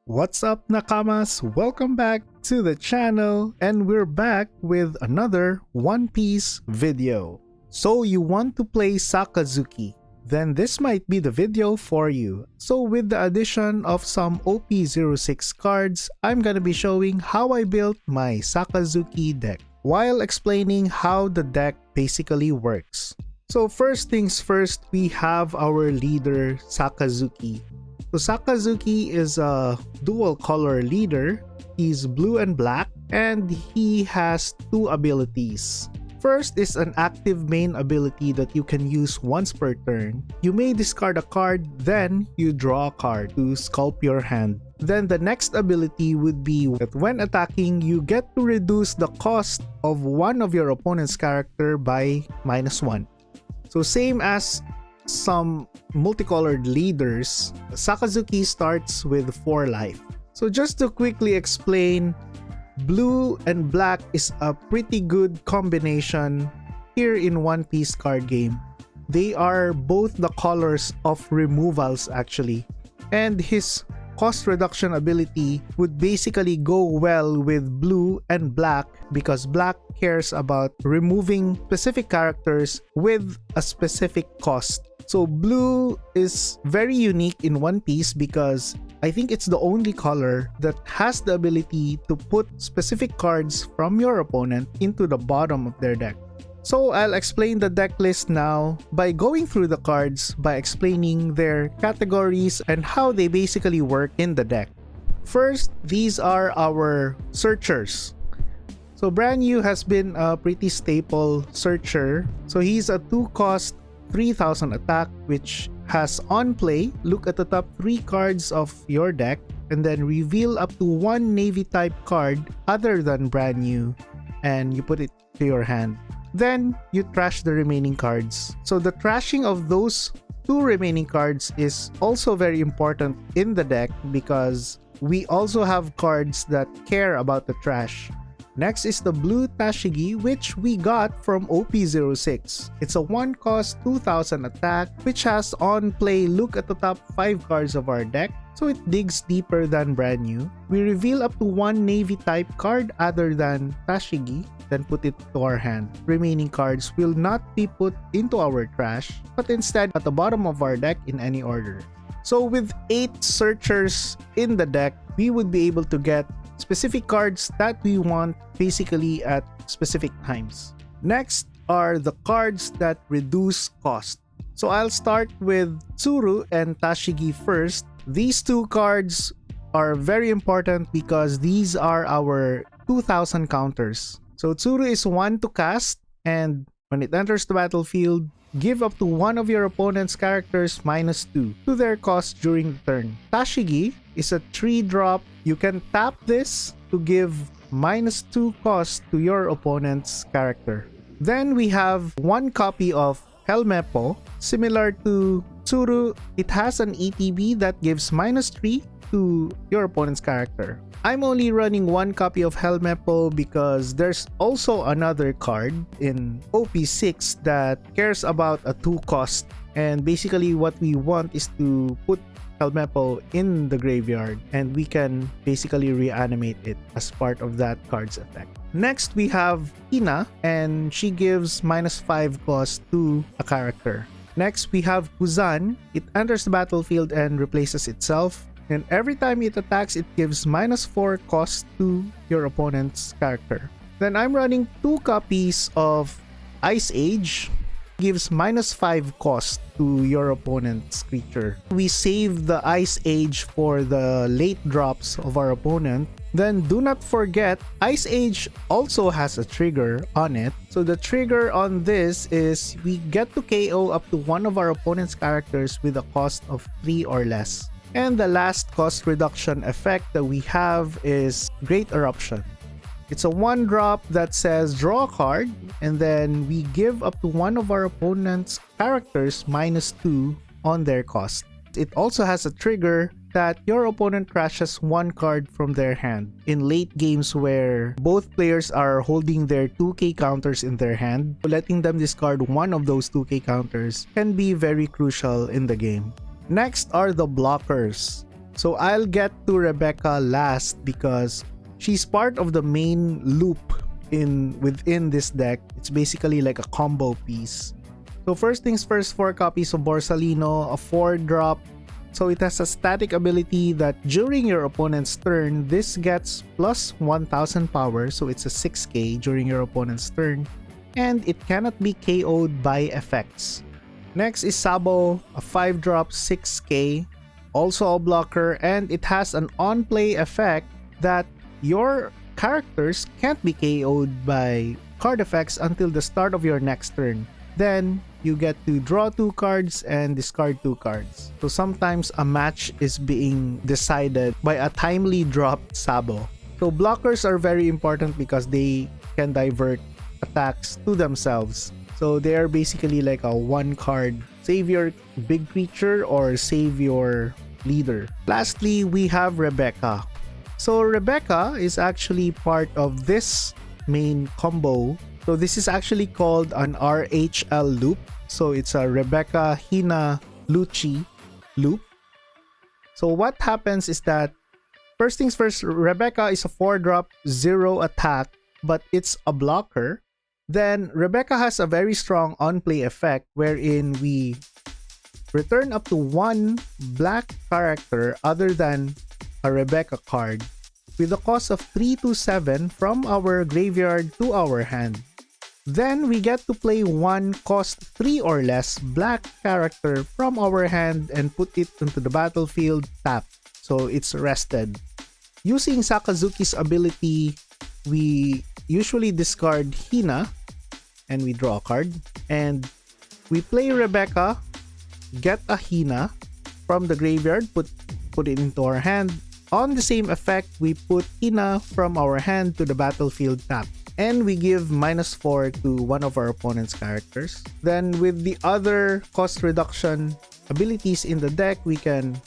What's up, Nakamas? Welcome back to the channel, and we're back with another One Piece video. So you want to play Sakazuki? Then this might be the video for you. So with the addition of some OP-06 cards, I'm gonna be showing how I built my Sakazuki deck, while explaining how the deck basically works. So first things first, we have our leader, Sakazuki. So Sakazuki is a dual color leader. He's blue and black, and he has two abilities. First is an active main ability that you can use once per turn. You may discard a card, then you draw a card to sculpt your hand. Then the next ability would be that when attacking, you get to reduce the cost of one of your opponent's character by -1. So same as some multicolored leaders, Sakazuki starts with 4 life. So just to quickly explain, blue and black is a pretty good combination here in One Piece card game. They are both the colors of removals actually, and his cost reduction ability would basically go well with blue and black because black cares about removing specific characters with a specific cost. So blue is very unique in One Piece because I think it's the only color that has the ability to put specific cards from your opponent into the bottom of their deck. So I'll explain the deck list now by going through the cards, by explaining their categories and how they basically work in the deck. First, these are our searchers. So Brand New has been a pretty staple searcher. So he's a 2-cost 3000 attack, which has on play, look at the top 3 cards of your deck and then reveal up to 1 navy type card other than Brand New, and you put it to your hand. Then you trash the remaining cards. So the trashing of those 2 remaining cards is also very important in the deck because we also have cards that care about the trash. Next is the Blue Tashigi, which we got from OP-06. It's a 1-cost 2000 attack, which has on play look at the top 5 cards of our deck, so it digs deeper than Brand New. We reveal up to 1 navy type card other than Tashigi, then put it to our hand. Remaining cards will not be put into our trash, but instead at the bottom of our deck in any order. So with 8 searchers in the deck, we would be able to get specific cards that we want basically at specific times. Next are the cards that reduce cost. So I'll start with Tsuru and Tashigi first. These 2 cards are very important because these are our 2000 counters. So Tsuru is 1 to cast, and when it enters the battlefield, give up to one of your opponent's characters -2 to their cost during the turn. Tashigi is a 3-drop. You can tap this to give -2 cost to your opponent's character. Then we have 1 copy of Helmeppo. Similar to Tsuru, it has an ETB that gives -3 to your opponent's character. I'm only running 1 copy of Helmeppo because there's also another card in OP-06 that cares about a 2 cost, and basically what we want is to put Helmeppo in the graveyard and we can basically reanimate it as part of that card's effect. Next we have Hina, and she gives -5 cost to a character. Next we have Kuzan. It enters the battlefield and replaces itself, and every time it attacks, it gives -4 cost to your opponent's character. Then I'm running 2 copies of Ice Age. Gives -5 cost to your opponent's creature. We save the Ice Age for the late drops of our opponent. Then do not forget, Ice Age also has a trigger on it. So the trigger on this is we get to KO up to one of our opponent's characters with a cost of 3 or less. And the last cost reduction effect that we have is Great Eruption. It's a 1-drop that says draw a card, and then we give up to one of our opponent's characters -2 on their cost. It also has a trigger that your opponent trashes 1 card from their hand. In late games where both players are holding their 2k counters in their hand, letting them discard one of those 2k counters can be very crucial in the game. Next are the blockers. So I'll get to Rebecca last because she's part of the main loop within this deck. It's basically like a combo piece. So first things first, 4 copies of Borsalino, a 4-drop. So it has a static ability that during your opponent's turn, this gets plus 1000 power. So it's a 6k during your opponent's turn. And it cannot be KO'd by effects. Next is Sabo, a 5-drop, 6k. Also a blocker, and it has an on-play effect that your characters can't be KO'd by card effects until the start of your next turn. Then you get to draw 2 cards and discard 2 cards. So sometimes a match is being decided by a timely dropped Sabo. So blockers are very important because they can divert attacks to themselves. So they are basically like a 1-card save your big creature or save your leader. Lastly, we have Rebecca. So Rebecca is actually part of this main combo. So this is actually called an RHL loop. So it's a Rebecca, Hina, Lucci loop. So what happens is that, first things first, Rebecca is a 4-drop, 0 attack, but it's a blocker. Then Rebecca has a very strong on-play effect wherein we return up to 1 black character other than a Rebecca card with a cost of 3 to 7 from our graveyard to our hand. Then we get to play 1 cost 3 or less black character from our hand and put it into the battlefield tapped. So it's rested. Using Sakazuki's ability, we usually discard Hina and we draw a card. And we play Rebecca, get a Hina from the graveyard, put it into our hand. On the same effect, we put Hina from our hand to the battlefield tap. And we give -4 to one of our opponent's characters. Then with the other cost reduction abilities in the deck, we can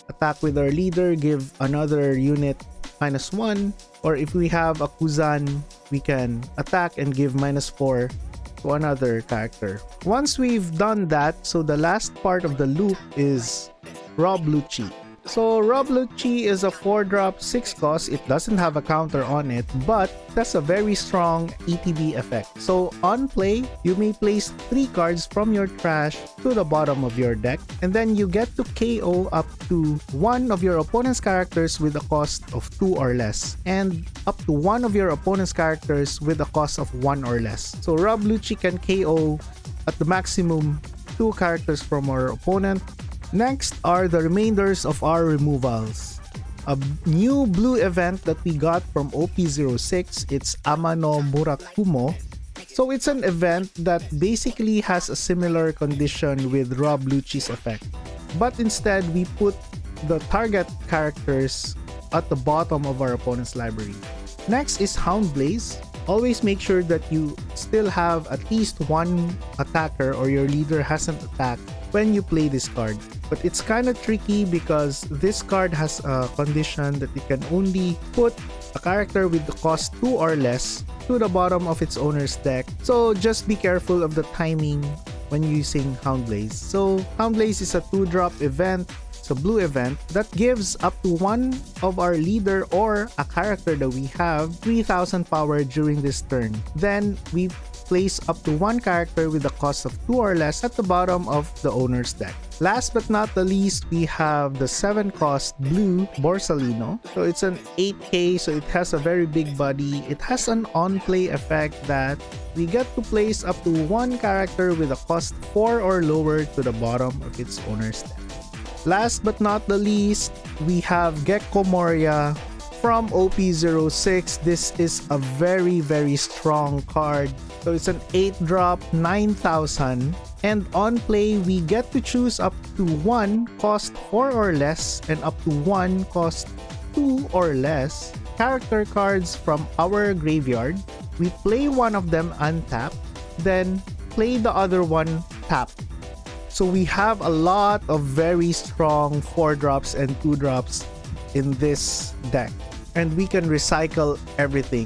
attack with our leader, give another unit -1. Or if we have a Kuzan, we can attack and give -4 to another character. Once we've done that, so the last part of the loop is Rob Lucci. So Rob Lucci is a 4-drop, 6 cost. It doesn't have a counter on it, but that's a very strong ETB effect. So on play, you may place 3 cards from your trash to the bottom of your deck, and then you get to KO up to one of your opponent's characters with a cost of 2 or less, and up to one of your opponent's characters with a cost of 1 or less. So Rob Lucci can KO at the maximum 2 characters from our opponent. Next are the remainders of our removals. A new blue event that we got from OP-06, it's Amano Murakumo. So it's an event that basically has a similar condition with Rob Lucci's effect. But instead, we put the target characters at the bottom of our opponent's library. Next is Houndblaze. Always make sure that you still have at least one attacker or your leader hasn't attacked when you play this card. But it's kind of tricky because this card has a condition that you can only put a character with the cost 2 or less to the bottom of its owner's deck. So just be careful of the timing when using Houndblaze. So Houndblaze is a 2-drop event. It's a blue event that gives up to one of our leader or a character that we have 3000 power during this turn. Then we place up to one character with a cost of 2 or less at the bottom of the owner's deck. Last but not the least, we have the 7-cost blue Borsalino. So it's an 8k, so it has a very big body. It has an on-play effect that we get to place up to one character with a cost 4 or lower to the bottom of its owner's deck. Last but not the least, we have Gecko Moria from OP-06. This is a very, very strong card. So it's an 8-drop, 9,000. And on play, we get to choose up to 1 cost 4 or less and up to 1 cost 2 or less character cards from our graveyard. We play one of them untapped, then play the other one tapped. So we have a lot of very strong 4-drops and 2-drops in this deck. And we can recycle everything.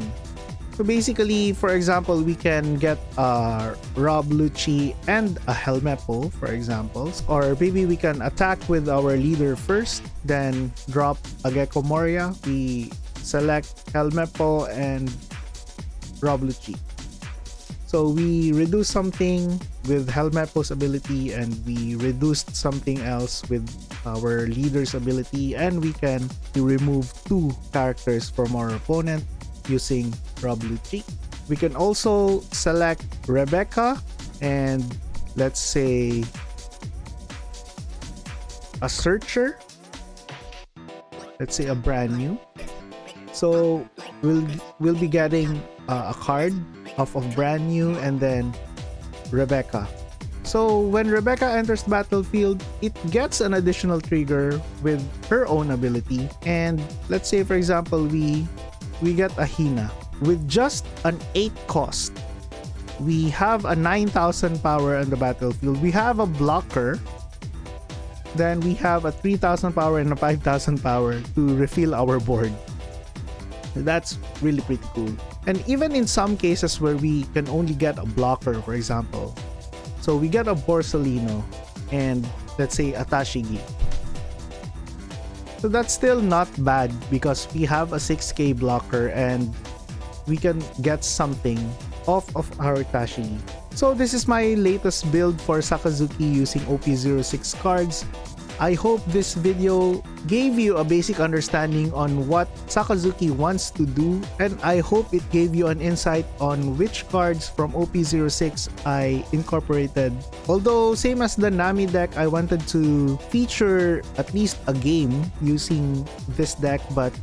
So basically, for example, we can get Rob Lucci and a Helmeppo, for example. Or maybe we can attack with our leader first, then drop a Gecko Moria. We select Helmeppo and Rob Lucci. So we reduce something with Helmeppo's ability, and we reduced something else with our leader's ability, and we can remove 2 characters from our opponent using Rob Lucci. We can also select Rebecca and let's say a Searcher. Let's say a brand new. So we'll be getting a card of brand new and then Rebecca. So when Rebecca enters the battlefield, it gets an additional trigger with her own ability. And let's say, for example, we get a Hina with just an 8 cost. We have a 9,000 power on the battlefield. We have a blocker. Then we have a 3,000 power and a 5,000 power to refill our board. That's really pretty cool. And even in some cases where we can only get a blocker, for example. So we get a Borsalino and let's say a Tashigi. So that's still not bad because we have a 6k blocker and we can get something off of our Tashigi. So this is my latest build for Sakazuki using OP-06 cards. I hope this video gave you a basic understanding on what Sakazuki wants to do, and I hope it gave you an insight on which cards from OP-06 I incorporated. Although same as the Nami deck, I wanted to feature at least a game using this deck, but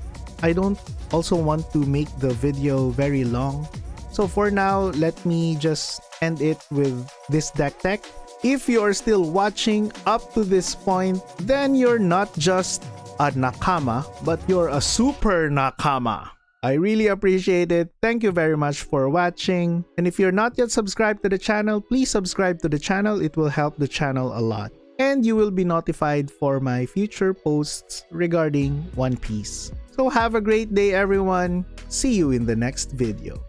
I don't also want to make the video very long. So for now, let me just end it with this deck tech. If you are still watching up to this point, then you're not just a nakama, but you're a super nakama. I really appreciate it. Thank you very much for watching. And if you're not yet subscribed to the channel, please subscribe to the channel. It will help the channel a lot. And you will be notified for my future posts regarding One Piece. So have a great day, everyone. See you in the next video.